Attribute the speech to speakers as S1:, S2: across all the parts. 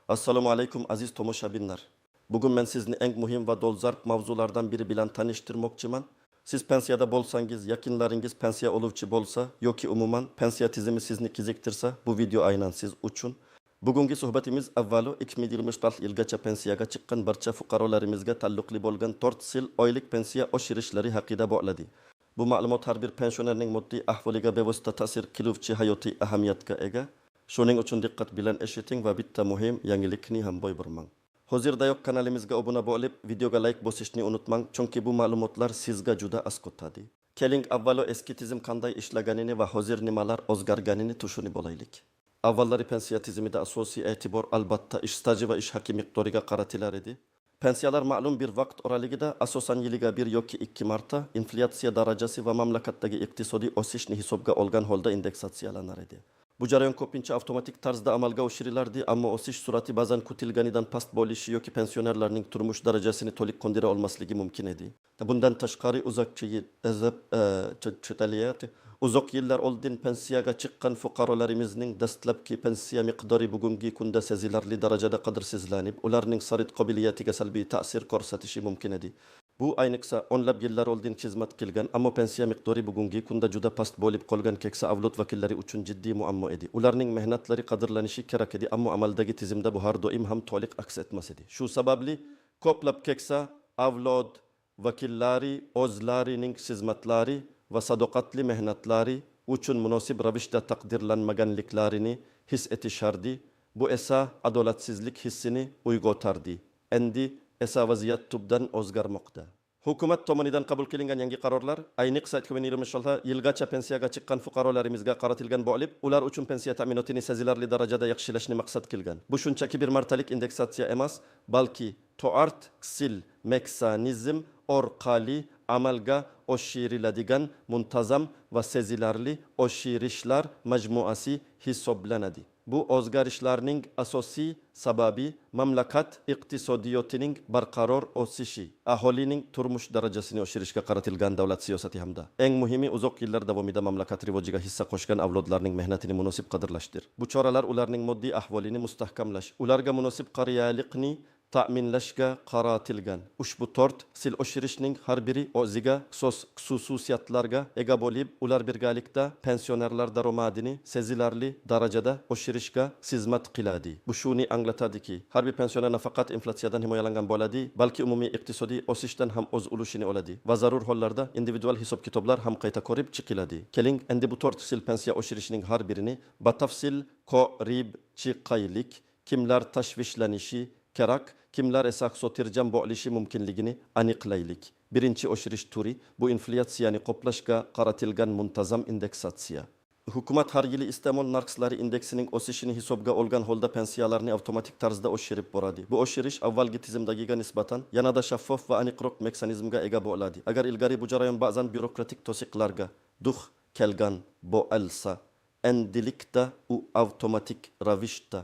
S1: Assalomu alaykum aziz tomoshabinlar. Bugun men sizni eng muhim va dolzarb mavzulardan biri bilan tanishtirmoqchiman. Siz pensiyada bo'lsangiz, yaqinlaringiz pensiya oluvchi bo'lsa yoki umuman pensiya tizimi sizni qiziqtirsa, bu video aynan siz uchun. Bugungi suhbatimiz avvalo 2024 yilgacha pensiyaga chiqqan barcha fuqarolarimizga taalluqli bo'lgan 4 yil oylik pensiya oshirishlari haqida bo'ladi. Bu ma'lumot har bir pensionerning moddiy ahvoliga bevosita ta'sir qiluvchi hayotiy ahamiyatga ega. Shuning uchun diqqat bilan eshiting va bitta muhim yangilikni ham boy bermang. Hozirdayoq kanalimizga obuna bo'lib, videoga like bosishni unutmang, chunki bu ma'lumotlar sizga juda asqotadi. Keling avvalo eski tizim qanday ishlaganini va hozir nimalar o'zgarganini tushunib olaylik. Avvallari pensiya tizimida asosiy e'tibor albatta ish staji va ish haqi miqdoriga qaratilar edi. Pensiyalar ma'lum bir vaqt oralig'ida asosan yiliga 1 yoki 2 marta inflyatsiya darajasi va mamlakatdagi iqtisodiy o'sishni hisobga olgan holda indeksatsiyalanar edi. Bu jarayon ko'pincha avtomatik tarzda amalga oshirilardi, ammo o'sish sur'ati ba'zan kutilganidan past bo'lishi yoki pensionerlarning turmush darajasini to'liq qondira olmasligi mumkin edi. Bundan tashqari uzoq yillar oldin pensiyaga chiqqan fuqarolarimizning dastlabki pensiya miqdori bugungi kunda sezilarli darajada qadrsizlanib, ularning xarid qobiliyatiga salbiy ta'sir ko'rsatishi mumkin edi. Bu ayniqsa o'nlab yillar oldin xizmat qilgan, ammo pensiya miqdori bugungi kunda juda past bo'lib qolgan keksa avlod vakillari uchun jiddiy muammo edi. Ularning mehnatlari qadrlanishi kerak edi, ammo amaldagi tizimda bu har doim ham to'liq aks etmas edi. Shu sababli ko'plab keksa avlod vakillari o'zlarining xizmatlari va sadoqatli mehnatlari uchun munosib ravishda taqdirlanmaganliklarini his etishardi. Bu esa adolatsizlik hissini uyg'otardi. Endi esa vaziyat tubdan o'zgarmoqda. Hukumat tomonidan qabul qilingan yangi qarorlar ayniqsa 2026 yilgacha pensiyaga chiqqan fuqarolarimizga qaratilgan bo'lib, ular uchun pensiya ta'minotini sezilarli darajada yaxshilashni maqsad qilgan. Bu shunchaki bir martalik indeksatsiya emas, balki to'rt yil meksanizm orqali amalga oshiriladigan muntazam va sezilarli oshirishlar majmuasi hisoblanadi. Bu o'zgarishlarning asosiy sababi mamlakat iqtisodiyotining barqaror o'sishi, aholining turmush darajasini oshirishga qaratilgan davlat siyosati hamda eng muhimi uzoq yillar davomida mamlakat rivojiga hissa qo'shgan avlodlarning mehnatini munosib qadrlashdir. Bu choralar ularning moddiy ahvolini mustahkamlash, ularga munosib qariyalikni ta'minlashga qaratilgan. Ushbu 4 yil oshirishning har biri o'ziga xos xususiyatlarga ega bo'lib, ular birgalikda pensionerlar daromadini sezilarli darajada oshirishga xizmat qiladi. Bu shuni anglatadiki, har bir pensioner nafaqat inflyatsiyadan himoyalangan bo'ladi, balki umumiy iqtisodiy o'sishdan ham o'z ulushini oladi va zarur hollarda individual hisob-kitoblar ham qayta ko'rib chiqiladi. Keling, endi bu 4 yil pensiya oshirishining har birini batafsil ko'rib chiqaylik. Kimlar tashvishlanishi kerak, kimlar esa xotirjam bo'lishi mumkinligini aniqlaylik. Birinchi oshirish turi bu inflyatsiyani qoplashga qaratilgan muntazam indeksatsiya. Hukumat har yili iste'mol narxlari indeksining o'sishini hisobga olgan holda pensiyalarni avtomatik tarzda oshirib boradi. Bu oshirish avvalgi tizimdagiga nisbatan yanada shaffof va aniqroq mexanizmga ega bo'ladi. Agar ilgari bu jarayon ba'zan byurokratik to'siqlarga duch kelgan bo'lsa, endilikda u avtomatik ravishda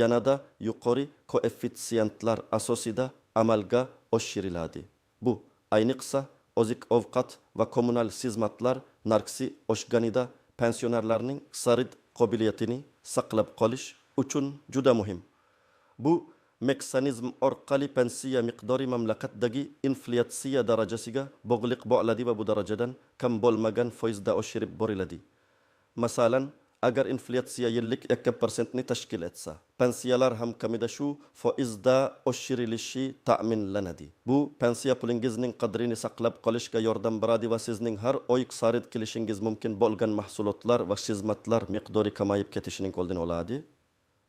S1: yanada yuqori koeffitsiyentlar asosida amalga oshiriladi. Bu ayniqsa oziq-ovqat va kommunal xizmatlar narxi oshganida pensionerlarning xarid qobiliyatini saqlab qolish uchun juda muhim. Bu mexanizm orqali pensiya miqdori mamlakatdagi inflyatsiya darajasiga bog'liq bo'ladi va bu darajadan kam bo'lmagan foizda oshirib boriladi. Masalan, agar inflyatsiya yillik 2% ni tashkil etsa, pensiyalar ham kamida shu foizda oshirilishi ta'minlanadi. Bu pensiya pulingizning qadrini saqlab qolishga yordam beradi va sizning har oy xarid qilishingiz mumkin bo'lgan mahsulotlar va xizmatlar miqdori kamayib ketishining oldini oladi.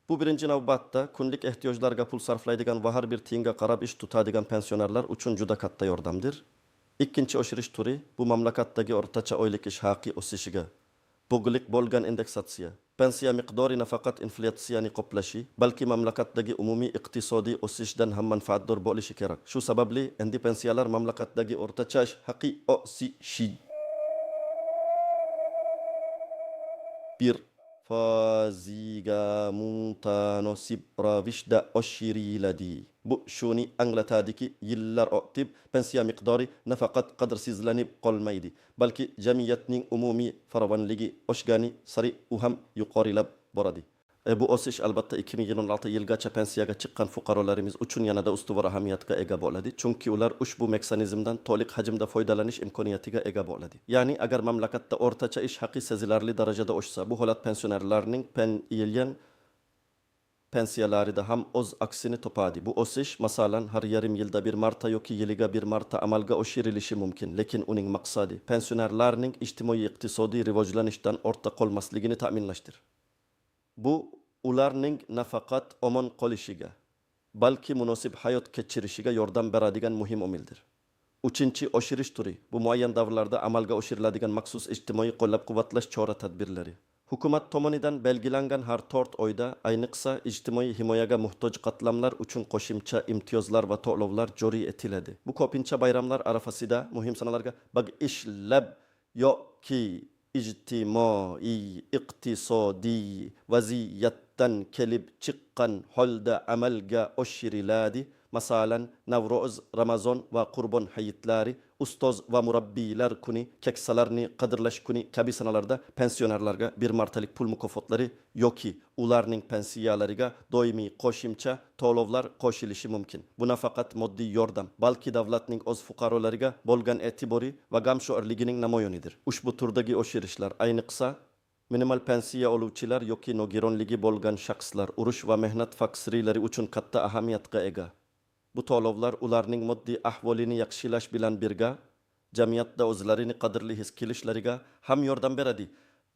S1: Bu birinchi navbatda kunlik ehtiyojlarga pul sarflaydigan va har bir tiyinga qarab ish tutadigan pensionerlar uchun juda katta yordamdir. Ikkinchi oshirish turi bu mamlakatdagi o'rtacha oylik ish haqi o'sishiga bog'liq bo'lgan indeksatsiya. Pensiya miqdori nafaqat inflyatsiyani qoplashi, balki mamlakatdagi umumiy iqtisodiy o'sishdan ham manfaatdor bo'lishi kerak. Shu sababli endi pensiyalar mamlakatdagi o'rtacha ish haqi o'sishi bir faziga mutanosib ravishda oshiriladi. Bu shuni anglatadiki, yillar o'tib pensiya miqdori nafaqat qadrsizlanib qolmaydi, balki jamiyatning umumiy farovonligi oshgani sari u ham yuqorilab boradi. Bu o'sish albatta 2026 yilgacha pensiyaga chiqqan fuqarolarimiz uchun yanada ustuvor ahamiyatga ega bo'ladi. Chunki ular ushbu mexanizmdan to'liq hajmda foydalanish imkoniyatiga ega bo'ladi. Ya'ni agar mamlakatda o'rtacha ish haqi sezilarli darajada oshsa, bu holat pensionerlarning yilyan pensiyalarida ham o'z aksini topadi. Bu o'sish masalan har yarim yilda bir marta yoki yiliga bir marta amalga oshirilishi mumkin, lekin uning maqsadi pensionerlarning ijtimoiy-iqtisodiy rivojlanishdan ortda qolmasligini ta'minlashdir. Bu ularning nafaqat omon qolishiga, balki munosib hayot kechirishiga yordam beradigan muhim omildir. Uchinchi oshirish turi. Bu muayyan davrlarda amalga oshiriladigan maxsus ijtimoiy qo'llab-quvvatlash chora-tadbirlari. Hukumat tomonidan belgilangan har 4 oyda ayniqsa ijtimoiy himoyaga muhtoj qatlamlar uchun qo'shimcha imtiyozlar va to'lovlar joriy etiladi. Bu ko'pincha bayramlar arafasida muhim sanalarga ishlab yoki ijtimoiy, iqtisodiy vaziyatdan kelib chiqqan holda amalga oshiriladi. Masalan, Navro'z, Ramazon va Qurbon hayitlari, ustoz va murabbiylar kuni, keksalarni qadrlash kuni kabi sanalarda pensionerlarga bir martalik pul mukofotlari yoki ularning pensiyalariga doimiy qo'shimcha to'lovlar qo'shilishi mumkin. Bu nafaqat moddiy yordam, balki davlatning o'z fuqarolariga bo'lgan e'tibori va g'amsho'rligining namoyonidir. Ushbu turdagi oshirishlar ayniqsa minimal pensiya oluvchilar yoki nogironligi bo'lgan shaxslar, urush va mehnat faksiriylari uchun katta ahamiyatga ega. Bu to'lovlar ularning moddiy ahvolini yaxshilash bilan birga jamiyatda o'zlarini qadrli his qilishlariga ham yordam beradi.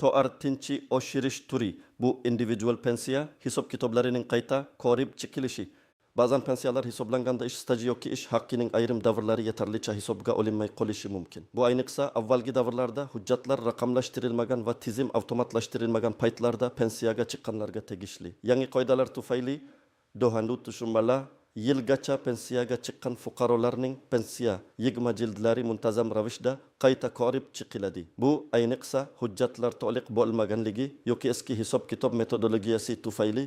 S1: To'rtinchi oshirish turi bu individual pensiya hisob-kitoblarining qayta ko'rib chiqilishi. Ba'zan pensiyalar hisoblanganda ish staji yoki ish haqqining ayrim davrlari yetarlicha hisobga olinmay qolishi mumkin. Bu ayniqsa avvalgi davrlarda hujjatlar raqamlashtirilmagan va tizim avtomatlashtirilmagan paytlarda pensiyaga chiqqanlarga tegishli. Yangi qoidalar tufayli dohandu tushunmalar yilgacha pensiyaga chiqqan fuqarolarning pensiya yig'ma jildlari muntazam ravishda qayta ko'rib chiqiladi. Bu ayniqsa hujjatlar to'liq bo'lmaganligi yoki eski hisob-kitob metodologiyasi tufayli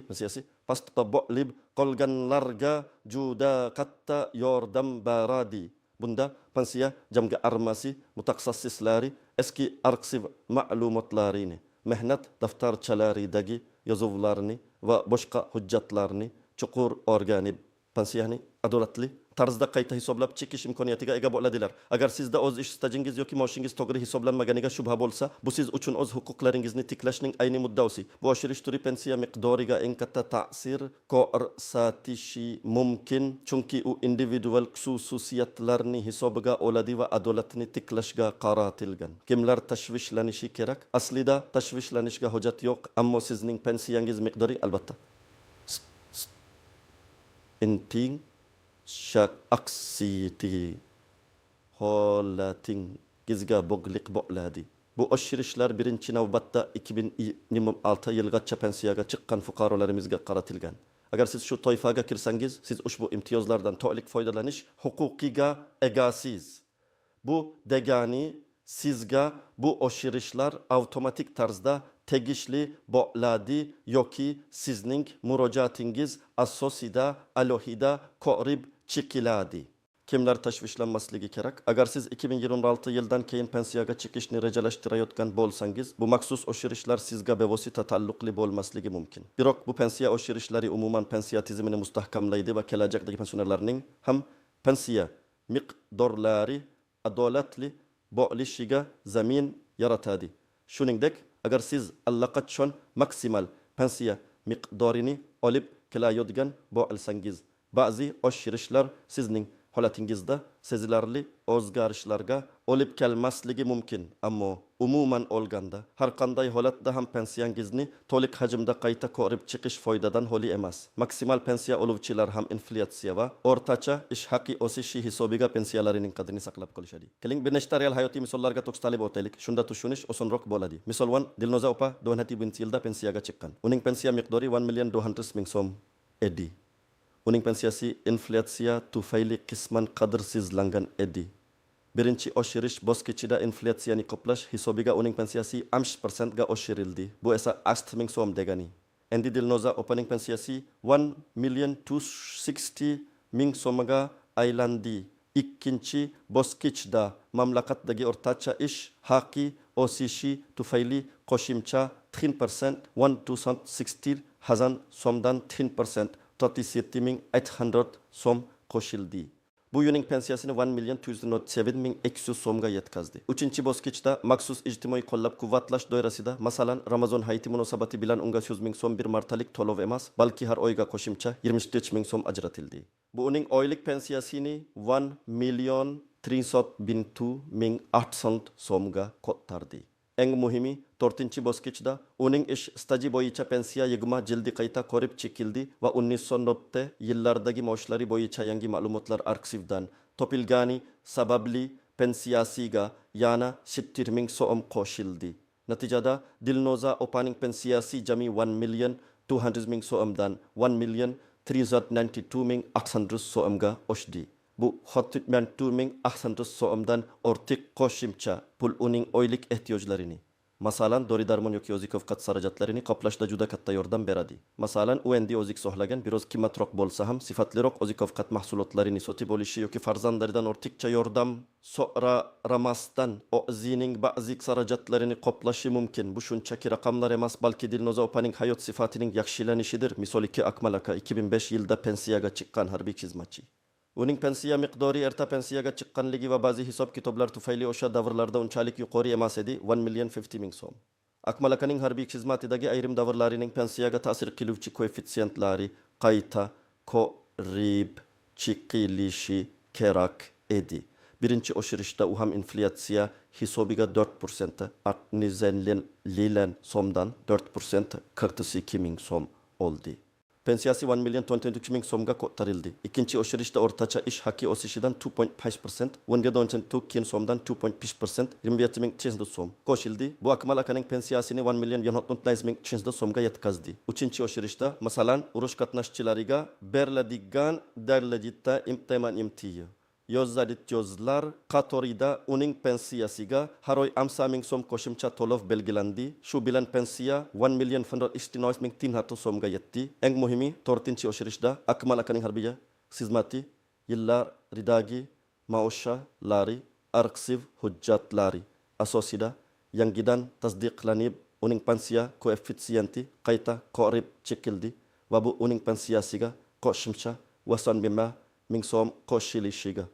S1: pastda bo'lib qolganlarga juda katta yordam beradi. Bunda pensiya jamg'armasi mutaxassislari eski arxiv ma'lumotlarini, mehnat daftarchalaridagi yozuvlarni va boshqa hujjatlarni chuqur o'rganib pensiyani adolatli tarzda qayta hisoblab chiqish imkoniyatiga ega bo'ladilar. Agar sizda o'z ish stajingiz yoki maoshingiz to'g'ri hisoblanmaganiga shubha bo'lsa, bu siz uchun o'z huquqlaringizni tiklashning ayni muddaosi. Bu oshirish turi pensiya miqdoriga eng katta ta'sir ko'rsatishi mumkin, chunki u individual xususiyatlarni hisobiga oladi va adolatni tiklashga qaratilgan. Kimlar tashvishlanishi kerak? Aslida tashvishlanishga hojat yo'q, ammo sizning pensiyangiz miqdori albatta inting shak aksiyati holatingizga bog'liq bo'ladi. Bu oshirishlar birinchi navbatda 2026 yilgacha pensiyaga chiqqan fuqarolarimizga qaratilgan. Agar siz shu toifaga kirsangiz, siz ushbu imtiyozlardan to'liq foydalanish huquqiga egasiz. Bu degani sizga bu oshirishlar avtomatik tarzda tegishli bo'ladi yoki sizning murojaatingiz asosida alohida ko'rib chiqiladi. Kimlar tashvishlanmasligi kerak? Agar siz 2026 yildan keyin pensiyaga chiqishni rejalashtirayotgan bo'lsangiz, bu maxsus oshirishlar sizga bevosita taalluqli bo'lmasligi mumkin. Biroq bu pensiya oshirishlari umuman pensiya tizimini mustahkamlaydi va kelajakdagi pensionerlarning ham pensiya miqdorlari adolatli bo'lishiga zamin yaratadi. Shuningdek, agar siz allaqachon maksimal pensiya miqdorini olib kelayotgan bo'lsangiz, ba'zi oshirishlar sizning holatingizda sezilarli o'zgarishlarga olib kelmasligi mumkin. Ammo umuman olganda har qanday holatda ham pensiyangizni to'liq hajmda qayta ko'rib chiqish foydadan xoli emas. Maksimal pensiya oluvchilar ham inflyatsiya va o'rtacha ish haqi o'sishi hisobiga pensiyalarining qadrini saqlab qolishadi. Keling bir nechta real hayotiy misollarga to'xtalib o'taylik. Shunda tushunish osonroq bo'ladi. Misol 1, Dilnoza opa 2020 yilda pensiyaga chiqqan. Uning pensiya miqdori 1,200,000 so'm edi. Uning pensiyasi inflyatsiya tufayli qisman qadrsizlangan edi. Birinchi oshirish bosqichida inflyatsiyani qoplash hisobiga uning pensiyasi 50% ga oshirildi. Bu esa 80,000 so'm degani. Endi Dilnoza opaning pensiyasi 1,260,000 so'mga aylandi. Ikkinchi bosqichda mamlakatdagi o'rtacha ish haqi o'sishi tufayli qo'shimcha 10% 1,260 hazan so'mdan 10% 37.800 so'm qo'shildi. Bu yilning pensiyasini 1,207,200 so'mga yetkazdi. 3-bosqichda maxsus ijtimoiy qo'llab-quvvatlash doirasida, masalan, Ramazon hayiti munosabati bilan unga 100,000 so'm bir martalik to'lov emas, balki har oyga qo'shimcha 23,000 so'm ajratildi. Bu uning oylik pensiyasini 1,302,800 so'mga ko'tardi. Eng muhimi, 4-bosqichda uning ish staji bo'yicha pensiya yig'ma jildi qayta ko'rib chekildi va 1990 yillardagi maoshlari bo'yicha yangi ma'lumotlar arxivdan topilgani sababli pensiyasiga yana 70,000 so'm qo'shildi. Natijada Dilnoza opaning pensiyasi jami 1,200,000 so'mdan 1,392,800 so'mga oshdi. Bu 32,800 so'mdan ortiq qo'shimcha pul uning oylik ehtiyojlarini, masalan, dori-darmon yoki oziq-ovqat xarajatlarini qoplashda juda katta yordam beradi. Masalan, u endi o'zik so'hlagan biroz qimmatroq bo'lsa ham sifatliroq oziq-ovqat mahsulotlarini sotib olishi yoki farzandlaridan ortiqcha yordam so'ramasdan o'zining ba'zi xarajatlarini qoplashi mumkin. Bu shunchaki raqamlar emas, balki Dilnoza opaning hayot sifatining yaxshilanishidir. Misol 2 Akmal aka 2005 yilda pensiyaga chiqqan harbiy xizmatchi. Uning pensiya miqdori erta pensiyaga chiqqanligi va ba'zi hisob-kitoblar tufayli o'sha davrlarda unchalik yuqori emas edi, 1,50,000 so'm. Akmal akaning harbiy xizmatidagi ayrim davrlarining pensiyaga ta'sir qiluvchi koeffitsentlari qayta ko'rib chiqilishi kerak edi. Birinchi oshirishda u ham inflyatsiya hisobiga 4%, nizenlilen so'mdan 4% 42,000 so'm oldi. Pensiyasi 1,23,000 so'mga ko'tarildi. Ikkinchi oshirishda o'rtacha ish haqi o'sishidan 2.5%, 1,92 so'mdan 2.5%, 27,300 so'm qo'shildi. Bu Akmal akaning pensiyasini 1,119,300 so'mga yetkazdi. Uchinchi oshirishda, masalan, urush qatnashchilariga beriladigan darajada imtiyoz yozlar qatorida uning pensiyasiga har oy 50,000 so'm qo'shimcha to'lov belgilandi. Shu bilan pensiya 1,129,300 so'mga yetdi. Eng muhimi, 4-chi oshirishda Akmal akaning harbiy xizmati yillaridagi maoshlari arxiv hujjatlari asosida yangidan tasdiqlanib, uning pensiya koeffitsiyenti qayta ko'rib chekildi va bu uning pensiyasiga qo'shimcha 90,000 so'm qo'shilishiga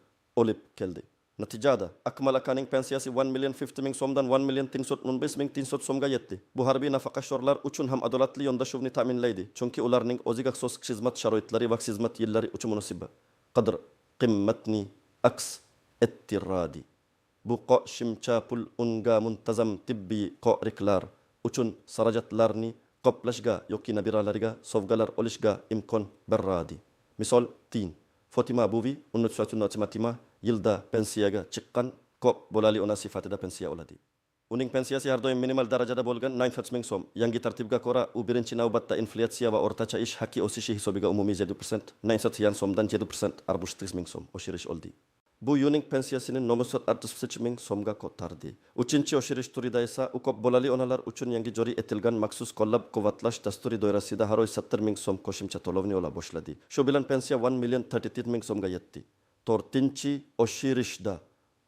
S1: olib keldi. Natijada Akmal akaning pensiyasi 1,50,000 so'mdan 1,315,300 so'mga yetdi. Bu harbiy nafaqaxo'rlar uchun ham adolatli yondashuvni ta'minlaydi, chunki ularning o'ziga xos xizmat sharoitlari va xizmat yillari uchun munosib qadr qimmatni aks ettiradi. Bu qo'shimcha pul unga muntazam tibbiy ko'riklar uchun xarajatlarni qoplashga yoki nabiralariga sovg'alar olishga imkon beradi. Misol tin Fatima Buvi 1995 yilda pensiyaga chiqqan, ko'p bolali ona sifatida pensiya oladi. Uning pensiyasi har doim minimal darajada bo'lgan 9,000 so'm. Yangi tartibga ko'ra, u birinchi navbatda inflyatsiya va o'rtacha ish haqi o'sishi hisobiga umumiy 7%, 900 so'mdan 7% 63,000 so'm oshirish oldi. Bu yilning pensiyasini 963,000 so'mga ko'tardi. 3-chi oshirish turida esa u ko'p bolali onalar uchun yangi joriy etilgan maxsus qo'llab-quvvatlash dasturi doirasida har oy 70,000 so'm qo'shimcha to'lovni ola boshladi. Shu bilan pensiya 1,33,000 so'mga yetdi. 4-chi oshirishda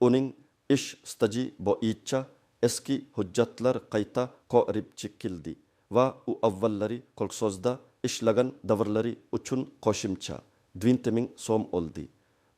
S1: uning ish staji bo'yicha eski hujjatlar qayta ko'rib chekildi va u avvallari kolxozda ishlagan davrlari uchun qo'shimcha 20,000 so'm oldi.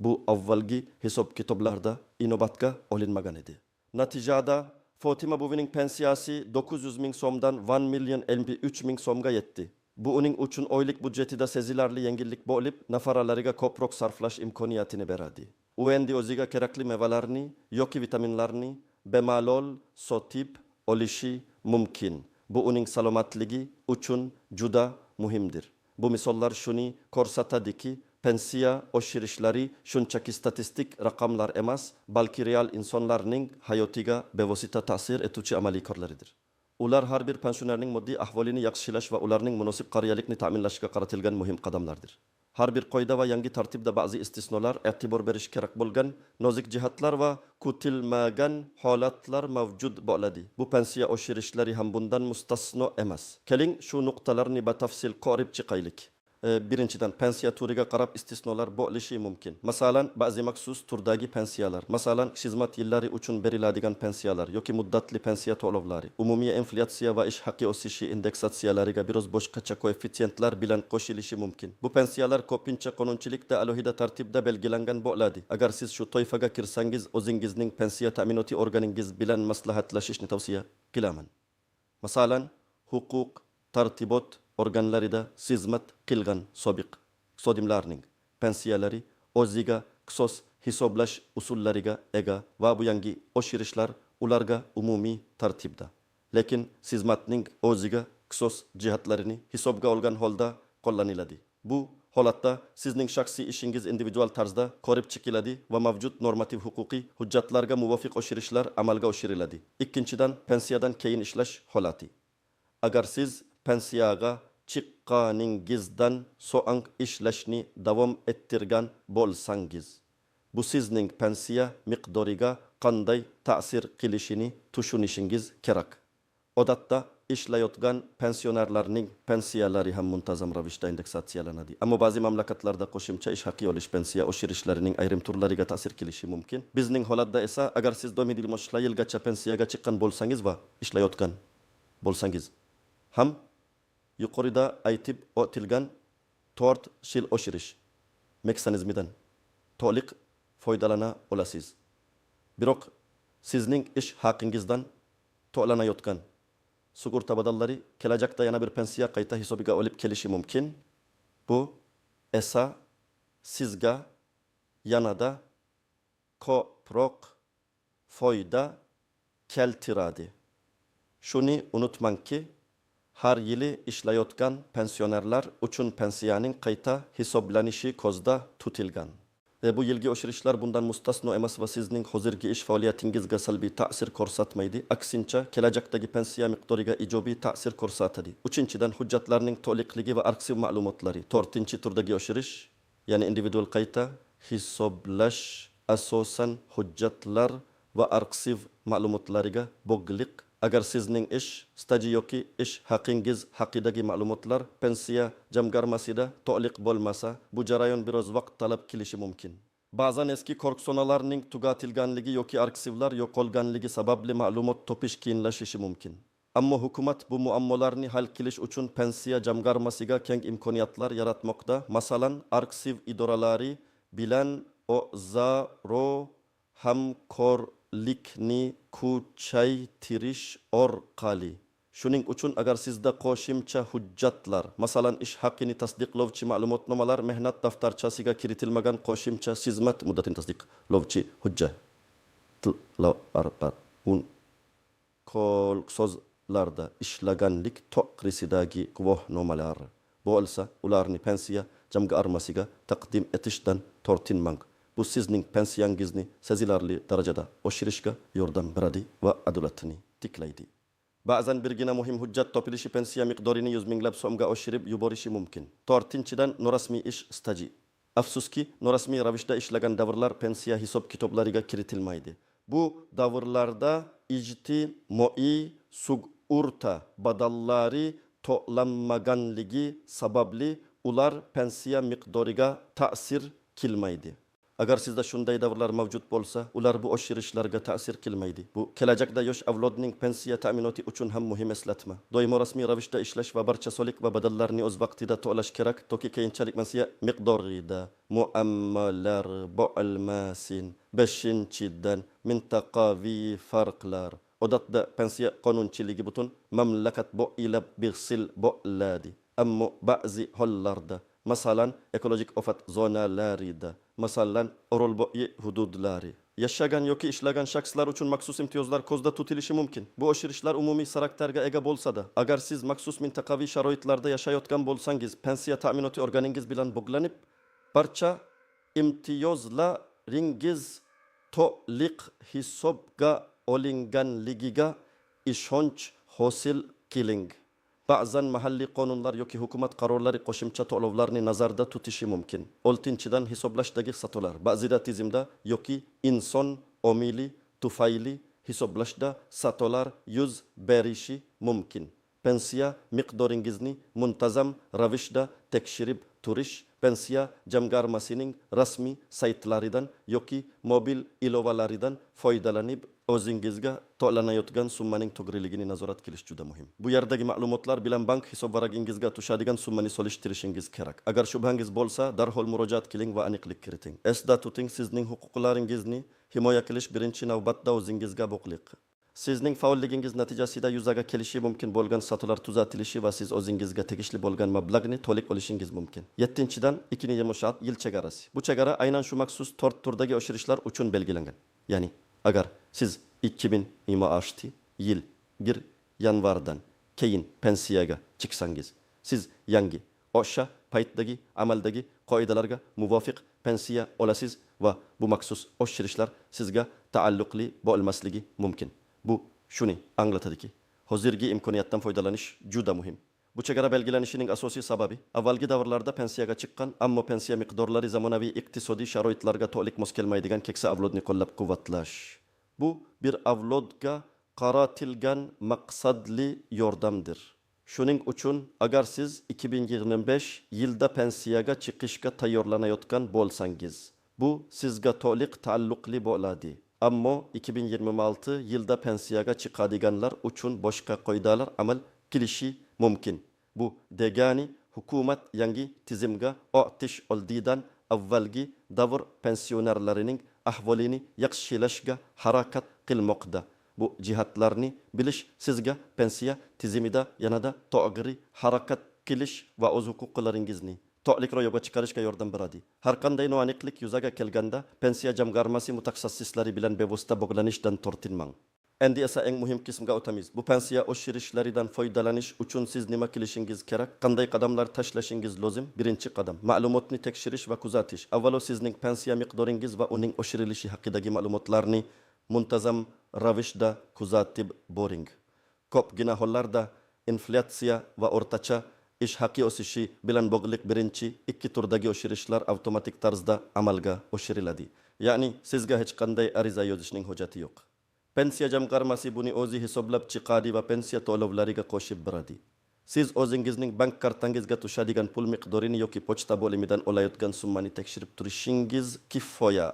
S1: Bu avvalgi hisob-kitoblarda inobatga olinmagan edi. Natijada Fatima buvining pensiyasi 900,000 so'mdan 1,53,000 so'mga yetdi. Bu uning uchun oylik budjetida sezilarli yengillik bo'lib, nafaralariga ko'proq sarflash imkoniyatini beradi. U endi o'ziga kerakli mevalarni yoki vitaminlarni bemalol sotib olishi mumkin. Bu uning salomatligi uchun juda muhimdir. Bu misollar shuni ko'rsatadiki, pensiya oshirishlari shunchaki statistik raqamlar emas, balki real insonlarning hayotiga bevosita ta'sir etuvchi amaliy korlaridir. Ular har bir pensionerning moddiy ahvolini yaxshilash va ularning munosib qariyalikni ta'minlashga qaratilgan muhim qadamlardir. Har bir qoida va yangi tartibda ba'zi istisnolar, e'tibor berish kerak bo'lgan nozik jihatlar va kutilmagan holatlar mavjud bo'ladi. Bu pensiya oshirishlari ham bundan mustasno emas. Keling, shu nuqtalarni batafsil ko'rib chiqaylik. birinchidan pensiya turiga qarab istisnolar bo'lishi mumkin. Masalan, ba'zi maxsus turdagi pensiyalar, masalan, xizmat yillari uchun beriladigan pensiyalar yoki muddatli pensiya to'lovlari, umumiy inflyatsiya va ish haqi o'sishi indeksatsiyalariga biroz boshqacha koeffitsiyentlar bilan qo'shilishi mumkin. Bu pensiyalar ko'pincha qonunchilikda alohida tartibda belgilangan bo'ladi. Agar siz shu toifaga kirsangiz, o'zingizning pensiya ta'minoti organingiz bilan maslahatlashishni tavsiya qilaman. Masalan, huquq tartibot organlarida xizmat qilgan sobiq xodimlarning pensiyalari o'ziga xusus hisoblash usullariga ega va bu yangi oshirishlar ularga umumiy tartibda. Lekin xizmatning o'ziga xusus jihatlarini hisobga olgan holda qo'llaniladi. Bu holatda sizning shaxsiy ishingiz individual tarzda ko'rib chiqiladi va mavjud normativ huquqiy hujjatlarga muvofiq oshirishlar amalga oshiriladi. Ikkinchidan, pensiyadan keyin ishlash holati. Agar siz pensiyaga chiqqaningizdan so'ng ishlashni davom ettirgan bo'lsangiz, bu sizning pensiya miqdoriga qanday ta'sir qilishini tushunishingiz kerak. Odatda ishlayotgan pensionerlarning pensiyalari ham muntazam ravishda indeksatsiyalanadi. Ammo ba'zi mamlakatlarda qo'shimcha ish haqi olish pensiya oshirishlarining ayrim turlariga ta'sir qilishi mumkin. Bizning holatda esa agar siz 2020 yilgacha pensiyaga chiqqan bo'lsangiz va ishlayotgan bo'lsangiz ham yuqorida aytib o'tilgan 4 yil oshirish mexanizmidan to'liq foydalana olasiz. Biroq sizning ish haqingizdan to'lanayotgan sug'urta badallari kelajakda yana bir pensiya qayta hisobiga olib kelishi mumkin. Bu esa sizga yanada ko'proq foyda keltiradi. Shuni unutmangki, har yili ishlayotgan pensionerlar uchun pensiyaning qayta hisoblanishi ko'zda tutilgan. Bu yilgi oshirishlar bundan mustasno emas va sizning hozirgi ish faoliyatingizga salbiy ta'sir ko'rsatmaydi. Aksincha, kelajakdagi pensiya miqdoriga ijobiy ta'sir ko'rsatadi. Uchinchidan, hujjatlarning to'liqligi va arxiv ma'lumotlari. To'rtinchi turdagi oshirish, ya'ni individual qayta hisoblash asosan hujjatlar va arxiv ma'lumotlariga bog'liq. Agar sizning ish staji yoki ish haqingiz haqidagi ma'lumotlar pensiya jamg'armasida to'liq bo'lmasa, bu jarayon biroz vaqt talab qilishi mumkin. Ba'zan eski korreksionalarning tugatilganligi yoki arxivlar yo'qolganligi sababli ma'lumot topish qiyinlashishi mumkin. Ammo hukumat bu muammolarni hal qilish uchun pensiya jamg'armasiga keng imkoniyatlar yaratmoqda. Masalan, arxiv idoralari bilan o'zaro hamkorlikni kuchaytirish orqali. Shuning uchun agar sizda qo'shimcha hujjatlar, masalan ish haqini tasdiqlovchi ma'lumotnomalar mehnat daftarchasiga kiritilmagan qo'shimcha xizmat muddatini tasdiqlovchi hujjatlar kolxozlarda ishlaganlik to'g'risidagi guvohnomalar bo'lsa, ularni pensiya jamg'armasiga taqdim etishdan tortinmang. Bu sizning pensiyangizni sezilarli darajada oshirishga yordam beradi va adolatni tiklaydi. Ba'zan birgina muhim hujjat topilishi pensiya miqdorini 100 minglab so'mga oshirib yuborishi mumkin. To'rtinchidan, norasmiy ish staji. Afsuski, norasmiy ravishda ishlagan davrlar pensiya hisob kitoblariga kiritilmaydi. Bu davrlarda ijtimoiy sug'urta badallari to'lanmaganligi sababli ular pensiya miqdoriga ta'sir qilmaydi. Agar sizda shunday davrlar mavjud bo'lsa, ular bu oshirishlarga ta'sir qilmaydi. Bu kelajakda yosh avlodning pensiya ta'minoti uchun ham muhim eslatma. Doimo rasmiy ravishda ishlash va barcha soliq va badallarni o'z vaqtida to'lash kerak, toki keyinchalik pensiya miqdorida muammolar bo'lmasin. 5-dan, mintaqaviy farqlar. Odatda pensiya qonunchiligi butun mamlakat bo'ylab birxil bo'ladi. Ammo ba'zi hollarda, masalan, ekologik ofat zonalarida, masalan, Orolbo'yi hududlari, yashagan yoki ishlagan shaxslar uchun maxsus imtiyozlar ko'zda tutilishi mumkin. Bu oshirishlar umumiy xarakterga ega bo'lsa-da, agar siz maxsus mintaqaviy sharoitlarda yashayotgan bo'lsangiz, pensiya ta'minoti organingiz bilan bog'lanib, barcha imtiyozlaringiz to'liq hisobga olinganligiga ishonch hosil qiling. Ba'zan mahalliy qonunlar yoki hukumat qarorlari qo'shimcha to'lovlarni nazarda tutishi mumkin. 6-dan, hisoblashdagi xatolar. Ba'zida tizimda yoki inson omili tufayli hisoblashda xatolar yuz berishi mumkin. pensiya miqdoringizni muntazam ravishda tekshirib turish, pensiya jamg'armasining rasmiy saytlaridan yoki mobil ilovalaridan foydalanib o'zingizga to'lanayotgan summaning to'g'riligini nazorat qilish juda muhim. Bu yerdagi ma'lumotlar bilan bank hisobvaragingizga tushadigan summani solishtirishingiz kerak. Agar shubhangiz bo'lsa, darhol murojaat qiling va aniqlik kiriting. Esda tuting, sizning huquqlaringizni himoya qilish birinchi navbatda o'zingizga bog'liq. Sizning faolligingiz natijasida yuzaga kelishi mumkin bo'lgan sotuvlar tuzatilishi va siz o'zingizga tegishli bo'lgan mablag'ni to'liq olishingiz mumkin. 7-dan 2026 yil chegarasi. Bu chegara aynan shu maxsus 4 turdagi oshirishlar uchun belgilangan. Ya'ni agar siz 2026 yil 1 yanvardan keyin pensiyaga chiqsangiz, siz yangi o'sha paytdagi amaldagi qoidalarga muvofiq pensiya olasiz va bu maxsus oshirishlar sizga taalluqli bo'lmasligi mumkin. Bu shuni anglatadiki, hozirgi imkoniyatdan foydalanish juda muhim. Bu chegara belgilanishining asosiy sababi avvalgi davrlarda pensiyaga chiqqan, ammo pensiya miqdorlari zamonaviy iqtisodiy sharoitlarga to'liq mos kelmaydigan keksa avlodni qo'llab-quvvatlash. Bu bir avlodga qaratilgan maqsadli yordamdir. Shuning uchun agar siz 2025 yilda pensiyaga chiqishga tayyorlanayotgan bo'lsangiz, bu sizga to'liq taalluqli bo'ladi. Ammo 2026 yilda pensiyaga chiqadiganlar uchun boshqa qoidalar amal qilishi mumkin. Bu degani hukumat yangi tizimga o'tish oldidan avvalgi davr pensionerlarining ahvolini yaxshilashga harakat qilmoqda. Bu jihatlarni bilish sizga pensiya tizimida yanada to'g'ri harakat qilish va o'z huquqlaringizni to'liq ro'yobga chiqarishga yordam beradi. Har qanday noaniqlik yuzaga kelganda pensiya jamg'armasi mutaxassislari bilan bevosita bog'lanishdan tortinmang. Endi esa eng muhim qismga o'tamiz. Bu pensiya oshirishlaridan foydalanish uchun siz nima qilishingiz kerak? Qanday qadamlar tashlashingiz lozim? Birinchi qadam ma'lumotni tekshirish va kuzatish. Avvalo sizning pensiya miqdoringiz va uning oshirilishi haqidagi ma'lumotlarni muntazam ravishda kuzatib boring. Ko'pgina hollarda inflyatsiya va o'rtacha ish haqi o'sishi bilan bog'liq birinchi ikki turdagi oshirishlar avtomatik tarzda amalga oshiriladi. Ya'ni sizga hech qanday ariza yozishning hojati yo'q. Pensiya jamg'armasi buni o'zi hisoblab chiqadi va pensiya to'lovlariga qo'shib beradi. Siz o'zingizning bank kartangizga tushadigan pul miqdorini yoki pochta bo'limidan olayotgan summani tekshirib turishingiz kifoya.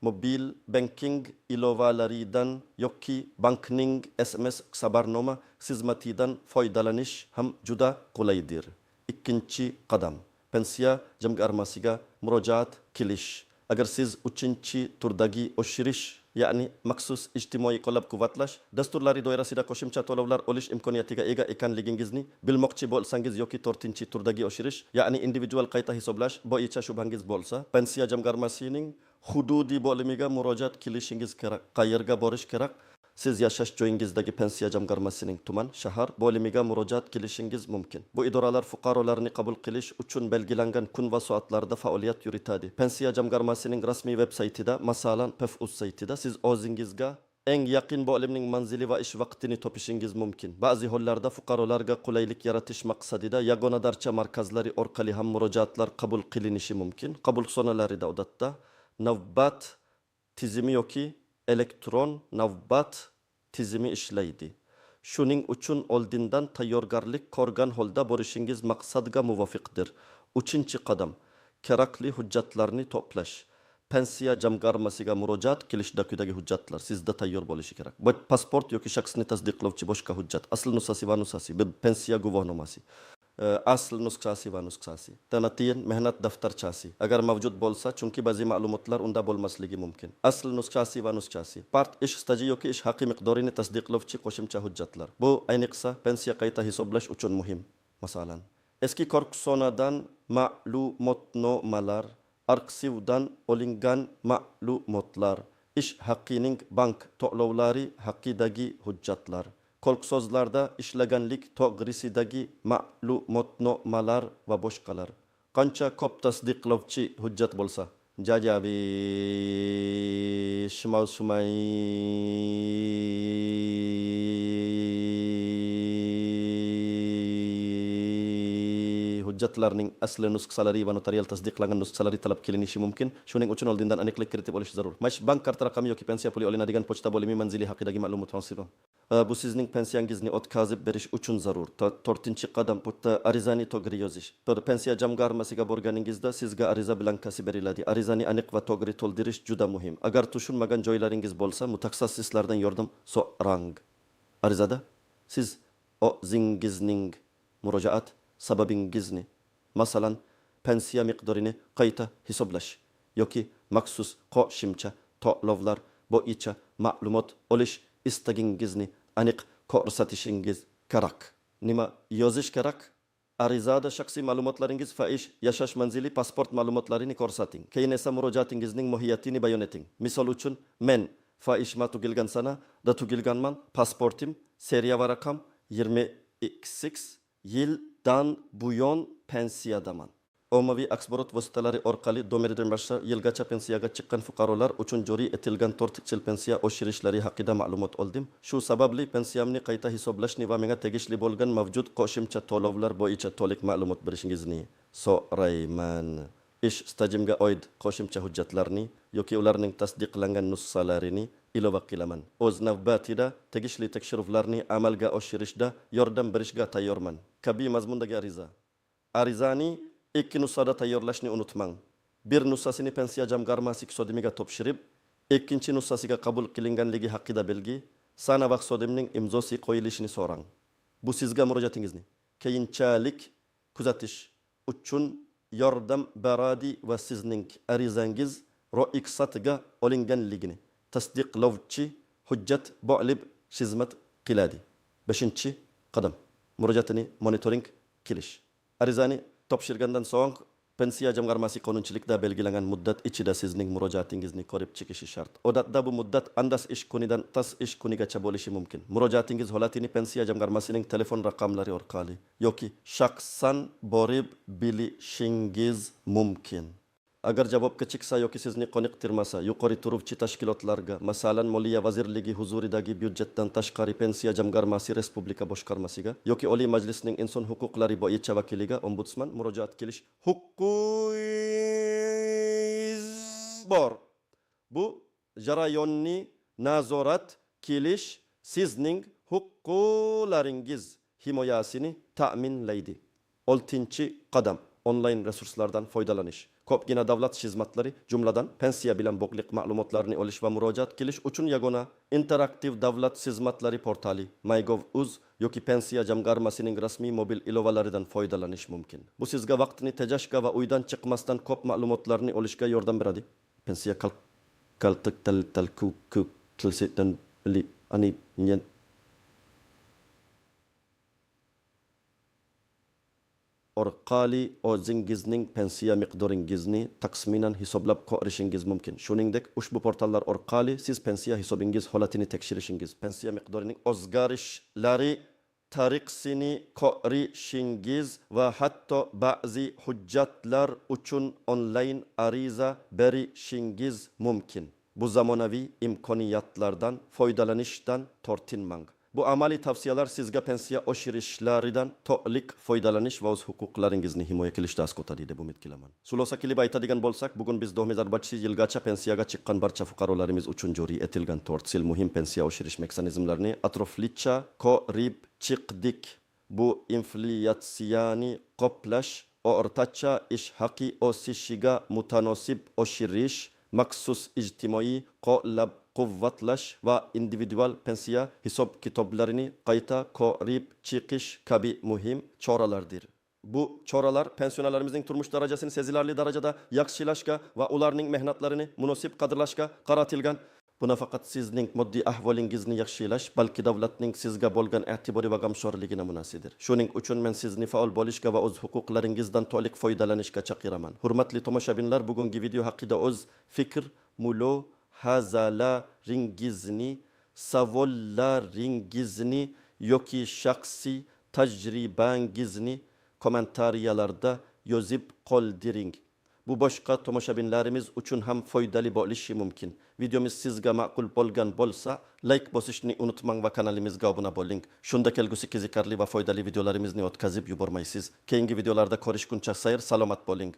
S1: Mobil banking ilovalaridan yoki bankning SMS xabarnoma xizmatidan foydalanish ham juda qulaydir. Ikkinchi qadam pensiya jamg'armasiga murojaat qilish. Agar siz 3-turdagi oshirish, ya'ni maxsus ijtimoiy qo'llab-quvvatlash dasturlari doirasida qo'shimcha to'lovlar olish imkoniyatiga ega ekanligingizni bilmoqchi bo'lsangiz yoki 4-turdagi oshirish, ya'ni individual qayta hisoblash bo'yicha shubhangiz bo'lsa, pensiya jamg'armasining hududiy bo'limiga murojaat qilishingiz kerak. Qayerga borish kerak? Siz yashash joyingizdagi pensiya jamg'armasining tuman, shahar bo'limiga murojaat qilishingiz mumkin. Bu idoralar fuqarolarni qabul qilish uchun belgilangan kun va soatlarda faoliyat yuritadi. Pensiya jamg'armasining rasmiy veb-saytida, masalan, PFUZ saytida siz o'zingizga eng yaqin bo'limning manzili va ish vaqtini topishingiz mumkin. Ba'zi hollarda fuqarolarga qulaylik yaratish maqsadida yagona darcha markazlari orqali ham murojaatlar qabul qilinishi mumkin. Qabulxonalarida odatda navbat tizimi yoki elektron navbat tizimi ishlaydi. Shuning uchun oldindan tayyorgarlik ko'rgan holda borishingiz maqsadga muvofiqdir. 3-qadam kerakli hujjatlarni to'plash. Pensiya jamg'armasiga murojaat qilishda quyidagi hujjatlar sizda tayyor bo'lishi kerak. Bu pasport yoki shaxsni tasdiqlovchi boshqa hujjat, asl nusxasi va nusxasi, pensiya guvohnomasi, asl nusxasi va nusxasi, tanatin mehnat daftarchasi agar mavjud bo'lsa, chunki ba'zi ma'lumotlar unda bo'lmasligi mumkin. Asl nusxasi va nusxasi, part ish staji yoki ish haqi miqdorini tasdiqlovchi qo'shimcha hujjatlar. Bu ayniqsa pensiya qayta hisoblash uchun muhim. Masalan, eski korxonadan ma'lumotnomalar, arxivdan olingan ma'lumotlar, ish haqining bank to'lovlari haqidagi hujjatlar, kolxozlarda ishlaganlik to'g'risidagi ma'lumotnomalar va boshqalar. Qancha ko'p tasdiqlovchi hujjat bo'lsa, jajabi shimay hujjat hujjatlarning asli nusxalari va notarial tasdiqlangan nusxalari talab qilinishi mumkin. Shuning uchun oldindan aniqlik kiritib olish zarur. Mash bank karta raqami yoki pensiya puli olinadigan pochta bo'limi manzili haqidagi ma'lumot hosil. Bu sizning pensiyangizni o'tkazib berish uchun zarur. 4-qadam arizani to'g'ri yozish. Pensiya jamg'armasiga borganingizda sizga ariza blankasi beriladi. Arizani aniq va to'g'ri to'ldirish juda muhim. Agar tushunmagan joylaringiz bo'lsa, mutaxassislardan yordam so'rang. Arizada siz o'zingizning murojaat sababingizni, masalan, pensiya miqdorini qayta hisoblash yoki maxsus qo'shimcha to'lovlar bo'yicha ma'lumot olish istagingizni aniq ko'rsatishingiz kerak. Nima yozish kerak? Arizada shaxsiy ma'lumotlaringiz, faish, yashash manzili, pasport ma'lumotlarini ko'rsating. Keyin esa murojaatingizning mohiyatini bayon eting. Misol uchun, men faishma tugilgan sanada tugilganman, pasportim, seriya va raqam 28 yildan buyon pensiyadaman. Ommaviy axborot vositalari orqali do'meridan boshqa yilgacha pensiyaga chiqqan fuqarolar uchun joriy etilgan 4 yil pensiya oshirishlari haqida ma'lumot oldim. Shu sababli pensiyamni qayta hisoblashni va menga tegishli bo'lgan mavjud qo'shimcha to'lovlar bo'yicha to'liq ma'lumot berishingizni so'rayman. Ish stajimga oid qo'shimcha hujjatlarni yoki ularning tasdiqlangan nusxalarini ilova qilaman. O'z navbatida tegishli tekshiruvlarni amalga oshirishda yordam berishga tayyorman. Kabi mazmundagi ariza. Arizani 2 nusxada tayyorlashni unutmang. Bir nusxasini pensiya jamg'armasi hisobimiga topshirib, ikkinchi nusxasiga qabul qilinganligi haqida belgi, sana va hisobimning imzosi qo'yilishini so'rang. Bu sizga murojaatingizni keyinchalik kuzatish uchun yordam beradi va sizning arizangiz ro'yxatga olinganligini tasdiqlovchi hujjat bo'lib xizmat qiladi. 5-qadam murojaatini monitoring qilish. Arizani topshirgandan so'ng pensiya jamg'armasi qonunchilikda belgilangan muddat ichida sizning murojaatingizni ko'rib chiqishi shart. Odatda bu muddat andas ish kunidan tas ish kunigacha bo'lishi mumkin. Murojaatingiz holatini pensiya jamg'armasining telefon raqamlari orqali yoki shaxsan borib bilishingiz mumkin. Agar javobga chiqsa yoki sizni qoniqtirmasa, yuqori turuvchi tashkilotlarga, masalan, Moliya vazirligi huzuridagi byudjetdan tashqari pensiya jamg'armasi respublika boshqarmasiga yoki Oliy Majlisning inson huquqlari bo'yicha vakiliga ombudsman murojaat qilish huquqingiz bor. Bu jarayonni nazorat qilish sizning huquqlaringiz himoyasini ta'minlaydi. 6-qadam onlayn resurslardan foydalanish. Ko'pgina davlat xizmatlari, jumladan pensiya bilan bog'liq ma'lumotlarni olish va murojaat qilish uchun yagona interaktiv davlat xizmatlari portali MyGov.uz yoki pensiya jamg'armasining rasmiy mobil ilovalaridan foydalanish mumkin. Bu sizga vaqtni tejashga va uydan chiqmasdan ko'p ma'lumotlarni olishga yordam beradi. Pensiya orqali o'zingizning pensiya miqdoringizni taxminan hisoblab ko'rishingiz mumkin. Shuningdek, ushbu portallar orqali siz pensiya hisobingiz holatini tekshirishingiz, pensiya miqdorining o'zgarishlari tariqsini ko'rishingiz va hatto ba'zi hujjatlar uchun onlayn ariza berishingiz mumkin. Bu zamonaviy imkoniyatlardan foydalanishdan tortinmang. Bu amaliy tavsiyalar sizga pensiya oshirishlaridan to'liq foydalanish va o'z huquqlaringizni himoya qilishda asqotadi deb umid qilaman. Xulosa qilib aytadigan bo'lsak, bugun biz 2024-yilgacha pensiyaga chiqqan barcha fuqarolarimiz uchun joriy etilgan 4 yil muhim pensiya oshirish mexanizmlarini atroflicha ko'rib chiqdik. Bu inflyatsiyani qoplash, o'rtacha ish haqi o'sishiga mutanosib oshirish, maxsus ijtimoiy qo'llab-quvvatlash va individual pensiya hisob-kitoblarini qayta ko'rib chiqish kabi muhim choralardir. Bu choralar pensionerlarimizning turmush darajasini sezilarli darajada yaxshilashga va ularning mehnatlarini munosib qadrlashga qaratilgan. Bu nafaqat sizning moddiy ahvolingizni yaxshilash, balki davlatning sizga bo'lgan e'tibori va g'amxo'rligi namunasidir. Shuning uchun men sizni faol bo'lishga va o'z huquqlaringizdan to'liq foydalanishga chaqiraman. Hurmatli tomoshabinlar, bugungi video haqida o'z fikr, mulohazalaringizni, savollaringizni yoki shaxsiy tajribangizni kommentariyalarda yozib qoldiring. Bu boshqa tomoshabinlarimiz uchun ham foydali bo'lishi mumkin. Videomiz sizga ma'qul bo'lgan bo'lsa, like bosishni unutmang va kanalimizga obuna bo'ling. Shunda kelgusi qiziqarli va foydali videolarimizni o'tkazib yubormaysiz. Keyingi videolarda ko'rishguncha sayr salomat bo'ling.